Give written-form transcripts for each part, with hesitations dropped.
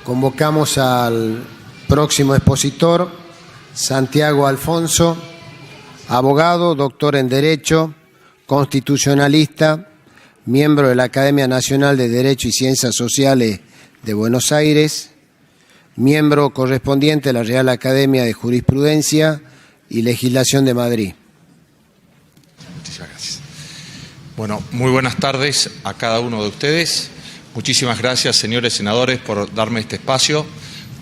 Convocamos al próximo expositor, Santiago Alfonso, abogado, doctor en Derecho, constitucionalista, miembro de la Academia Nacional de Derecho y Ciencias Sociales de Buenos Aires, miembro correspondiente de la Real Academia de Jurisprudencia y Legislación de Madrid. Muchísimas gracias. Bueno, muy buenas tardes a cada uno de ustedes. Muchísimas gracias, señores senadores, por darme este espacio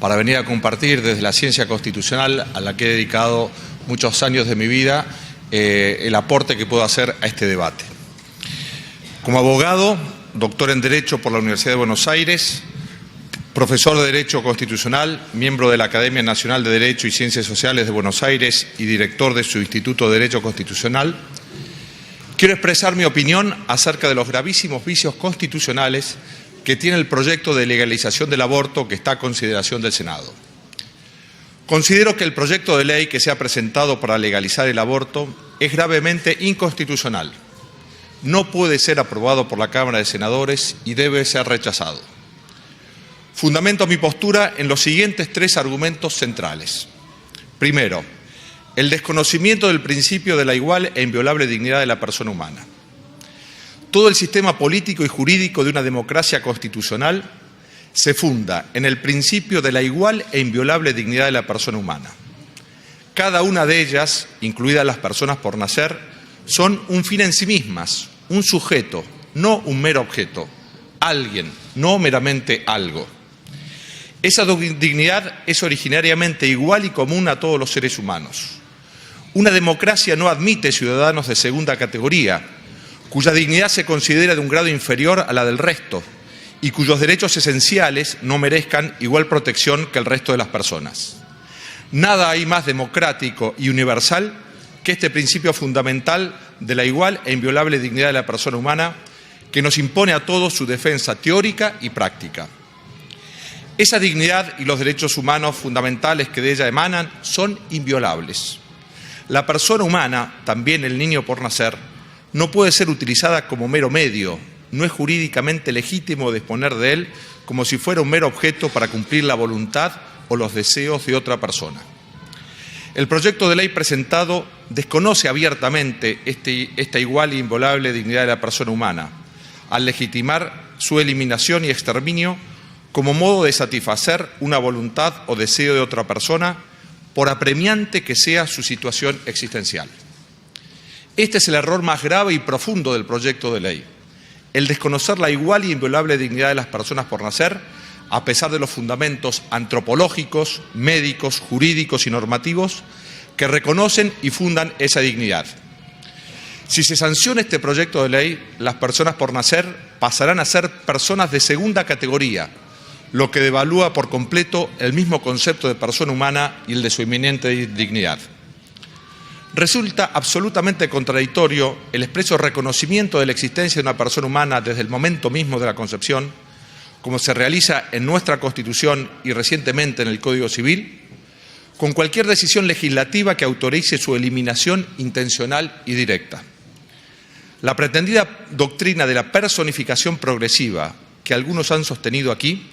para venir a compartir desde la ciencia constitucional, a la que he dedicado muchos años de mi vida, el aporte que puedo hacer a este debate. Como abogado, doctor en Derecho por la Universidad de Buenos Aires, profesor de Derecho Constitucional, miembro de la Academia Nacional de Derecho y Ciencias Sociales de Buenos Aires y director de su Instituto de Derecho Constitucional, quiero expresar mi opinión acerca de los gravísimos vicios constitucionales que tiene el proyecto de legalización del aborto que está a consideración del Senado. Considero que el proyecto de ley que se ha presentado para legalizar el aborto es gravemente inconstitucional. No puede ser aprobado por la Cámara de Senadores y debe ser rechazado. Fundamento mi postura en los siguientes tres argumentos centrales. Primero, el desconocimiento del principio de la igual e inviolable dignidad de la persona humana. Todo el sistema político y jurídico de una democracia constitucional se funda en el principio de la igual e inviolable dignidad de la persona humana. Cada una de ellas, incluidas las personas por nacer, son un fin en sí mismas, un sujeto, no un mero objeto, alguien, no meramente algo. Esa dignidad es originariamente igual y común a todos los seres humanos. Una democracia no admite ciudadanos de segunda categoría, cuya dignidad se considera de un grado inferior a la del resto y cuyos derechos esenciales no merezcan igual protección que el resto de las personas. Nada hay más democrático y universal que este principio fundamental de la igual e inviolable dignidad de la persona humana que nos impone a todos su defensa teórica y práctica. Esa dignidad y los derechos humanos fundamentales que de ella emanan son inviolables. La persona humana, también el niño por nacer, no puede ser utilizada como mero medio, no es jurídicamente legítimo disponer de él como si fuera un mero objeto para cumplir la voluntad o los deseos de otra persona. El proyecto de ley presentado desconoce abiertamente esta igual e inviolable dignidad de la persona humana, al legitimar su eliminación y exterminio como modo de satisfacer una voluntad o deseo de otra persona, por apremiante que sea su situación existencial. Este es el error más grave y profundo del proyecto de ley, el desconocer la igual y inviolable dignidad de las personas por nacer, a pesar de los fundamentos antropológicos, médicos, jurídicos y normativos que reconocen y fundan esa dignidad. Si se sanciona este proyecto de ley, las personas por nacer pasarán a ser personas de segunda categoría, lo que devalúa por completo el mismo concepto de persona humana y el de su inminente dignidad. Resulta absolutamente contradictorio el expreso reconocimiento de la existencia de una persona humana desde el momento mismo de la concepción, como se realiza en nuestra Constitución y recientemente en el Código Civil, con cualquier decisión legislativa que autorice su eliminación intencional y directa. La pretendida doctrina de la personificación progresiva que algunos han sostenido aquí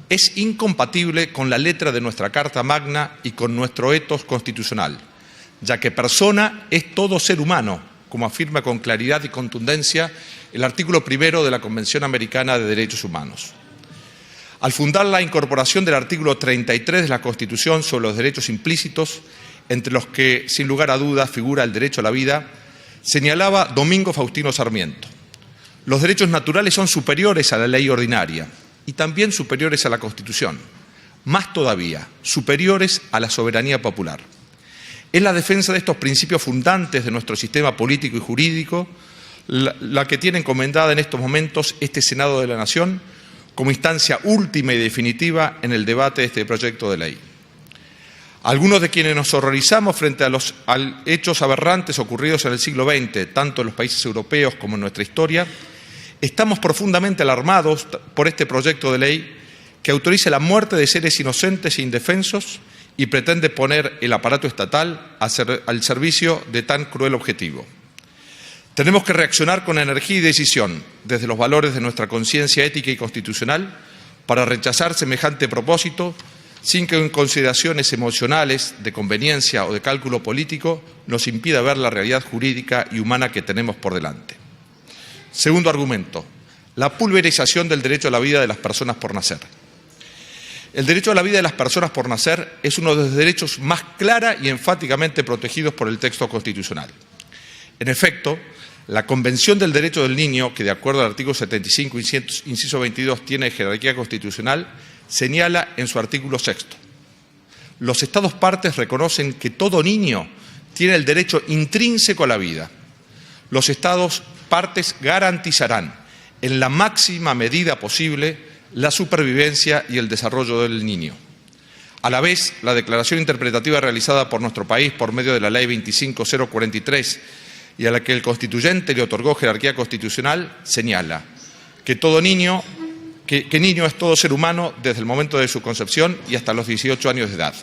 es incompatible con la letra de nuestra Carta Magna y con nuestro etos constitucional, ya que persona es todo ser humano, como afirma con claridad y contundencia el artículo 1 de la Convención Americana de Derechos Humanos. Al fundar la incorporación del artículo 33 de la Constitución sobre los derechos implícitos, entre los que, sin lugar a dudas, figura el derecho a la vida, señalaba Domingo Faustino Sarmiento: los derechos naturales son superiores a la ley ordinaria y también superiores a la Constitución, más todavía, superiores a la soberanía popular. Es la defensa de estos principios fundantes de nuestro sistema político y jurídico la que tiene encomendada en estos momentos este Senado de la Nación como instancia última y definitiva en el debate de este proyecto de ley. Algunos de quienes nos horrorizamos frente a los hechos aberrantes ocurridos en el siglo XX, tanto en los países europeos como en nuestra historia, estamos profundamente alarmados por este proyecto de ley que autoriza la muerte de seres inocentes e indefensos y pretende poner el aparato estatal al servicio de tan cruel objetivo. Tenemos que reaccionar con energía y decisión, desde los valores de nuestra conciencia ética y constitucional, para rechazar semejante propósito sin que en consideraciones emocionales, de conveniencia o de cálculo político nos impida ver la realidad jurídica y humana que tenemos por delante. Segundo argumento, la pulverización del derecho a la vida de las personas por nacer. El derecho a la vida de las personas por nacer es uno de los derechos más clara y enfáticamente protegidos por el texto constitucional. En efecto, la Convención del Derecho del Niño, que de acuerdo al artículo 75, inciso 22, tiene jerarquía constitucional, señala en su artículo 6: los Estados partes reconocen que todo niño tiene el derecho intrínseco a la vida. Los Estados partes garantizarán, en la máxima medida posible, la supervivencia y el desarrollo del niño. A la vez, la declaración interpretativa realizada por nuestro país por medio de la Ley 25043 y a la que el constituyente le otorgó jerarquía constitucional señala que todo niño, que niño es todo ser humano desde el momento de su concepción y hasta los 18 años de edad.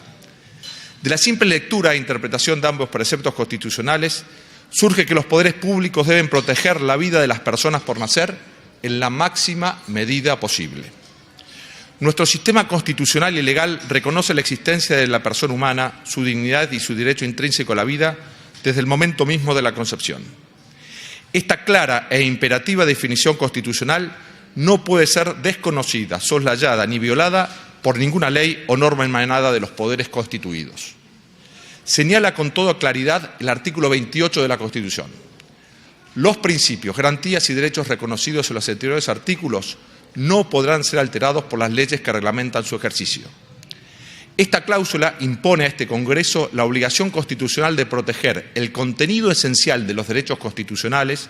De la simple lectura e interpretación de ambos preceptos constitucionales surge que los poderes públicos deben proteger la vida de las personas por nacer en la máxima medida posible. Nuestro sistema constitucional y legal reconoce la existencia de la persona humana, su dignidad y su derecho intrínseco a la vida desde el momento mismo de la concepción. Esta clara e imperativa definición constitucional no puede ser desconocida, soslayada ni violada por ninguna ley o norma emanada de los poderes constituidos. Señala con toda claridad el artículo 28 de la Constitución. Los principios, garantías y derechos reconocidos en los anteriores artículos no podrán ser alterados por las leyes que reglamentan su ejercicio. Esta cláusula impone a este Congreso la obligación constitucional de proteger el contenido esencial de los derechos constitucionales,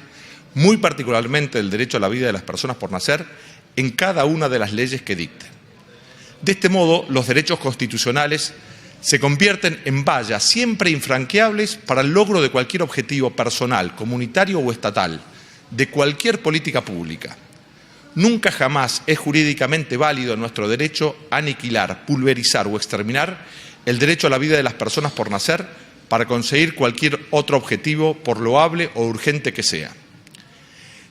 muy particularmente el derecho a la vida de las personas por nacer, en cada una de las leyes que dicte. De este modo, los derechos constitucionales se convierten en vallas siempre infranqueables para el logro de cualquier objetivo personal, comunitario o estatal, de cualquier política pública. Nunca jamás es jurídicamente válido nuestro derecho a aniquilar, pulverizar o exterminar el derecho a la vida de las personas por nacer para conseguir cualquier otro objetivo, por loable o urgente que sea.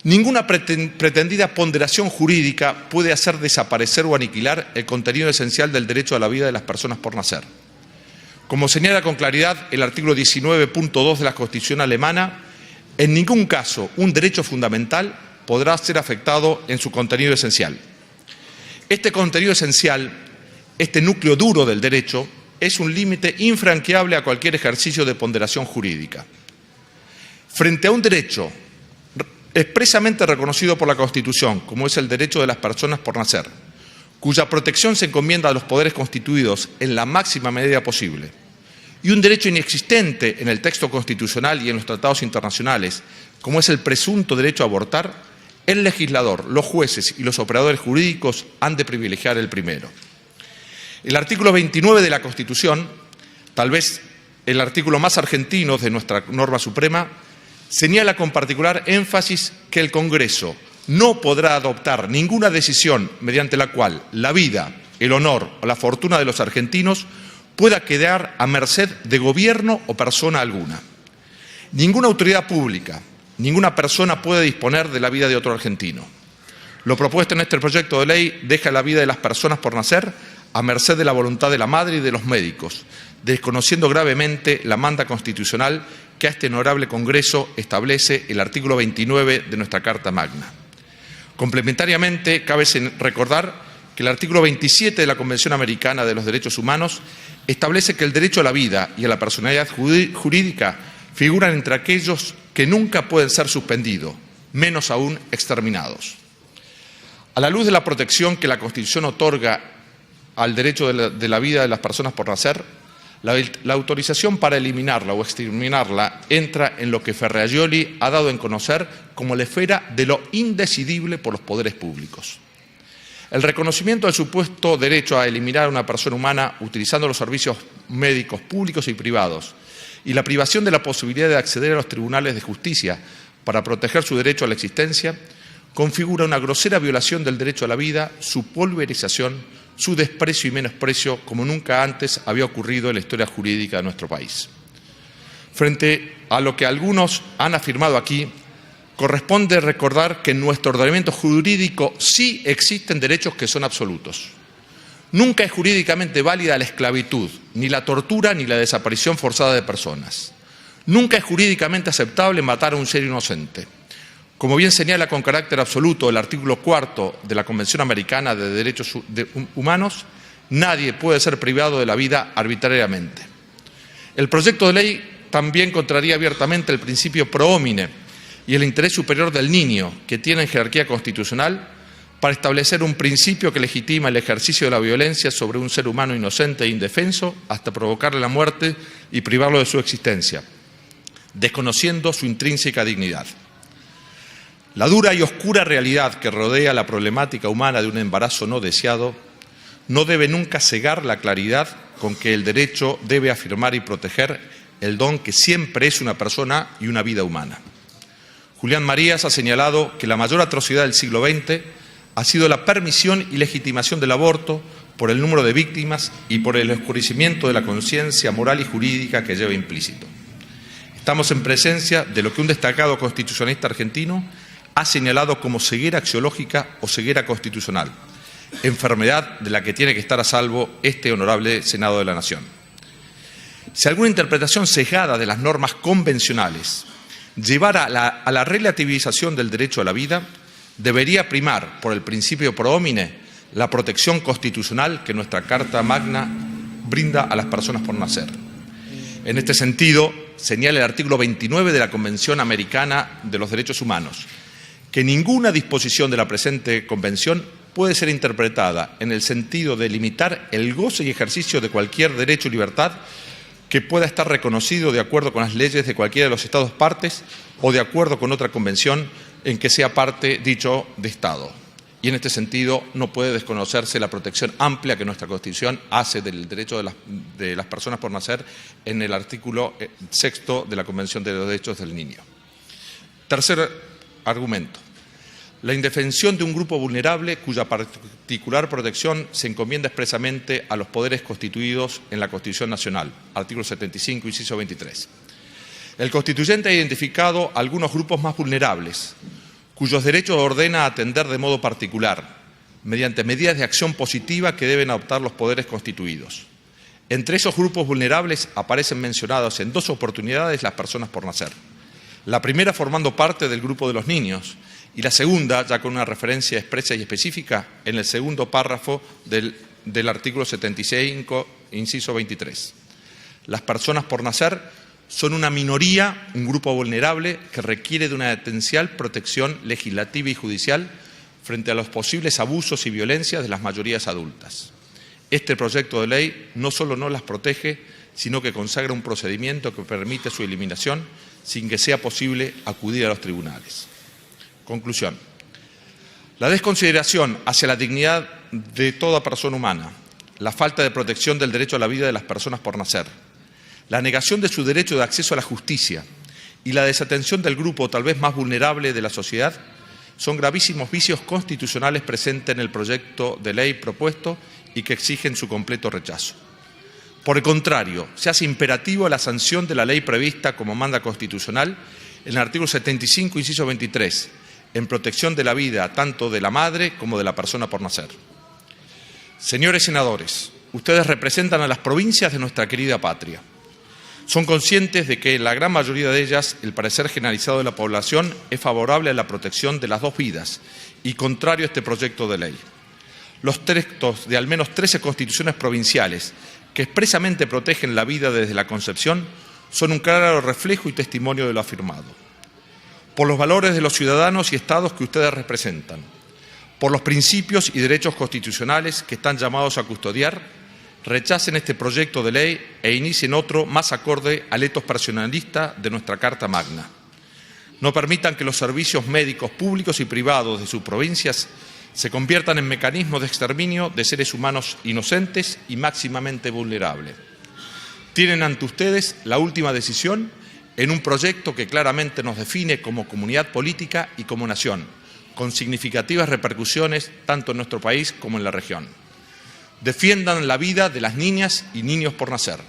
Ninguna pretendida ponderación jurídica puede hacer desaparecer o aniquilar el contenido esencial del derecho a la vida de las personas por nacer. Como señala con claridad el artículo 19.2 de la Constitución alemana, en ningún caso un derecho fundamental podrá ser afectado en su contenido esencial. Este contenido esencial, este núcleo duro del derecho, es un límite infranqueable a cualquier ejercicio de ponderación jurídica. Frente a un derecho expresamente reconocido por la Constitución, como es el derecho de las personas por nacer, cuya protección se encomienda a los poderes constituidos en la máxima medida posible, y un derecho inexistente en el texto constitucional y en los tratados internacionales, como es el presunto derecho a abortar, el legislador, los jueces y los operadores jurídicos han de privilegiar el primero. El artículo 29 de la Constitución, tal vez el artículo más argentino de nuestra norma suprema, señala con particular énfasis que el Congreso no podrá adoptar ninguna decisión mediante la cual la vida, el honor o la fortuna de los argentinos pueda quedar a merced de gobierno o persona alguna. Ninguna autoridad pública, ninguna persona puede disponer de la vida de otro argentino. Lo propuesto en este proyecto de ley deja la vida de las personas por nacer a merced de la voluntad de la madre y de los médicos, desconociendo gravemente la manda constitucional que a este honorable Congreso establece el artículo 29 de nuestra Carta Magna. Complementariamente, cabe recordar que el artículo 27 de la Convención Americana de los Derechos Humanos establece que el derecho a la vida y a la personalidad jurídica figuran entre aquellos que nunca pueden ser suspendidos, menos aún exterminados. A la luz de la protección que la Constitución otorga al derecho de la vida de las personas por nacer, la autorización para eliminarla o exterminarla entra en lo que Ferrajoli ha dado en conocer como la esfera de lo indecidible por los poderes públicos. El reconocimiento del supuesto derecho a eliminar a una persona humana utilizando los servicios médicos públicos y privados y la privación de la posibilidad de acceder a los tribunales de justicia para proteger su derecho a la existencia configura una grosera violación del derecho a la vida, su pulverización, su desprecio y menosprecio como nunca antes había ocurrido en la historia jurídica de nuestro país. Frente a lo que algunos han afirmado aquí, corresponde recordar que en nuestro ordenamiento jurídico sí existen derechos que son absolutos. Nunca es jurídicamente válida la esclavitud, ni la tortura, ni la desaparición forzada de personas. Nunca es jurídicamente aceptable matar a un ser inocente. Como bien señala con carácter absoluto el artículo 4 de la Convención Americana de Derechos Humanos, nadie puede ser privado de la vida arbitrariamente. El proyecto de ley también contraría abiertamente el principio pro homine y el interés superior del niño, que tiene jerarquía constitucional, para establecer un principio que legitima el ejercicio de la violencia sobre un ser humano inocente e indefenso hasta provocarle la muerte y privarlo de su existencia, desconociendo su intrínseca dignidad. La dura y oscura realidad que rodea la problemática humana de un embarazo no deseado no debe nunca cegar la claridad con que el derecho debe afirmar y proteger el don que siempre es una persona y una vida humana. Julián Marías ha señalado que la mayor atrocidad del siglo XX ha sido la permisión y legitimación del aborto por el número de víctimas y por el oscurecimiento de la conciencia moral y jurídica que lleva implícito. Estamos en presencia de lo que un destacado constitucionalista argentino ha señalado como ceguera axiológica o ceguera constitucional, enfermedad de la que tiene que estar a salvo este honorable Senado de la Nación. Si alguna interpretación sesgada de las normas convencionales llevara a la relativización del derecho a la vida, debería primar por el principio pro homine la protección constitucional que nuestra Carta Magna brinda a las personas por nacer. En este sentido, señala el artículo 29 de la Convención Americana de los Derechos Humanos, que ninguna disposición de la presente Convención puede ser interpretada en el sentido de limitar el goce y ejercicio de cualquier derecho y libertad que pueda estar reconocido de acuerdo con las leyes de cualquiera de los Estados partes o de acuerdo con otra convención en que sea parte dicho de Estado. Y en este sentido no puede desconocerse la protección amplia que nuestra Constitución hace del derecho de las personas por nacer en el artículo 6 de la Convención de los Derechos del Niño. Tercer argumento. La indefensión de un grupo vulnerable cuya particular protección se encomienda expresamente a los poderes constituidos en la Constitución Nacional, artículo 75, inciso 23. El constituyente ha identificado algunos grupos más vulnerables, cuyos derechos ordena atender de modo particular, mediante medidas de acción positiva que deben adoptar los poderes constituidos. Entre esos grupos vulnerables aparecen mencionados en dos oportunidades las personas por nacer. La primera formando parte del grupo de los niños y la segunda, ya con una referencia expresa y específica, en el segundo párrafo del artículo 75, inciso 23. Las personas por nacer son una minoría, un grupo vulnerable que requiere de una esencial protección legislativa y judicial frente a los posibles abusos y violencias de las mayorías adultas. Este proyecto de ley no solo no las protege, sino que consagra un procedimiento que permite su eliminación sin que sea posible acudir a los tribunales. Conclusión. La desconsideración hacia la dignidad de toda persona humana, la falta de protección del derecho a la vida de las personas por nacer, la negación de su derecho de acceso a la justicia y la desatención del grupo tal vez más vulnerable de la sociedad son gravísimos vicios constitucionales presentes en el proyecto de ley propuesto y que exigen su completo rechazo. Por el contrario, se hace imperativo la sanción de la ley prevista como manda constitucional en el artículo 75, inciso 23, en protección de la vida tanto de la madre como de la persona por nacer. Señores senadores, ustedes representan a las provincias de nuestra querida patria. Son conscientes de que en la gran mayoría de ellas el parecer generalizado de la población es favorable a la protección de las dos vidas y contrario a este proyecto de ley. Los textos de al menos 13 constituciones provinciales que expresamente protegen la vida desde la concepción son un claro reflejo y testimonio de lo afirmado. Por los valores de los ciudadanos y estados que ustedes representan, por los principios y derechos constitucionales que están llamados a custodiar, rechacen este proyecto de ley e inicien otro más acorde al etos personalista de nuestra Carta Magna. No permitan que los servicios médicos públicos y privados de sus provincias se conviertan en mecanismos de exterminio de seres humanos inocentes y máximamente vulnerables. Tienen ante ustedes la última decisión en un proyecto que claramente nos define como comunidad política y como nación, con significativas repercusiones tanto en nuestro país como en la región. Defiendan la vida de las niñas y niños por nacer.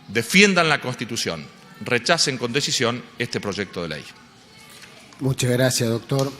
Defiendan la Constitución. Rechacen con decisión este proyecto de ley. Muchas gracias, doctor.